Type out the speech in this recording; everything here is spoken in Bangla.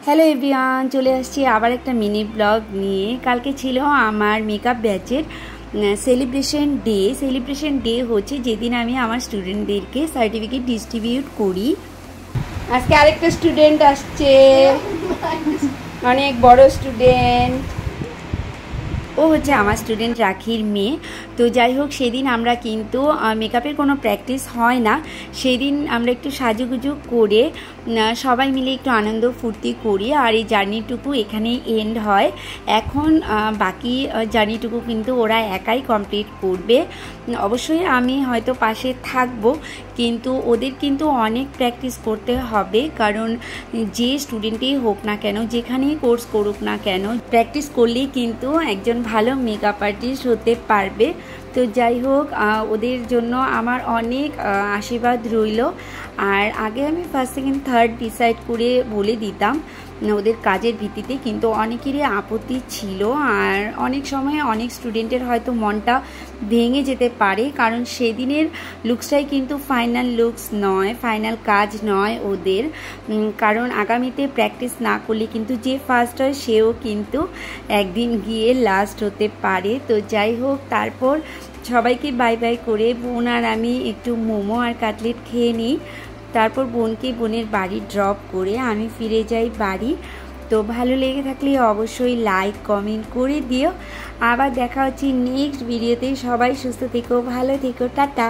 হ্যালো এভরিওয়ান, চলে আসছি আবার একটা মিনি ব্লগ নিয়ে। কালকে ছিল আমার মেকআপ ব্যাচের সেলিব্রেশন ডে হচ্ছে যেদিন আমি আমার স্টুডেন্টদেরকে সার্টিফিকেট ডিস্ট্রিবিউট করি। আজকে আরেকটা স্টুডেন্ট আসছে, অনেক বড় স্টুডেন্ট। ও হচ্ছে আমার স্টুডেন্ট রাখির মেয়ে। তো যাই হোক, সেদিন আমরা কিন্তু মেকআপের কোনো প্র্যাকটিস হয় না। সেদিন আমরা একটু সাজুগুজু করে সবাই মিলে একটু আনন্দ ফুর্তি করি, আর এই জার্নিটুকু এখানেই এন্ড হয়। এখন বাকি জার্নিটুকু কিন্তু ওরা একাই কমপ্লিট করবে। অবশ্যই আমি হয়তো পাশে থাকবো, কিন্তু ওদের কিন্তু অনেক প্র্যাকটিস করতে হবে, কারণ যে স্টুডেন্টই হোক না কেন, যেখানেই কোর্স করুক না কেন, প্র্যাকটিস করলেই কিন্তু একজন ভালো মেকআপ আর্টিস্ট হতে পারবে। তো যাই হোক, ওদের জন্য আমার অনেক আশীর্বাদ রইল। আর আগে আমি ফার্স্ট সেকেন্ড থার্ড ডিসাইড করে বলে দিতাম ওদের কাজের ভিত্তিতে, কিন্তু অনেকেরই আপত্তি ছিল। আর অনেক সময় অনেক স্টুডেন্টের হয়তো মনটা ভেঙে যেতে পারে, কারণ সেদিনের লুকসটাই কিন্তু ফাইনাল লুকস নয়, ফাইনাল কাজ নয় ওদের। কারণ আগামীতে প্র্যাকটিস না করলে কিন্তু যে ফার্স্ট হয় সেও কিন্তু একদিন গিয়ে লাস্ট হতে পারে। তো যাই হোক, তারপর সবাইকে বাই বাই করে বোন আর আমি একটু মোমো আর কাটলেট খেয়ে নিই। তারপর বোনকে বোনের বাড়ি ড্রপ করে আমি ফিরে যাই বাড়ি। তো ভালো লেগে থাকলে অবশ্যই লাইক কমেন্ট করে দিও। আবার দেখা হচ্ছে নেক্সট ভিডিওতে। সবাই সুস্থ থেকো, ভালো থেকো, টাটা।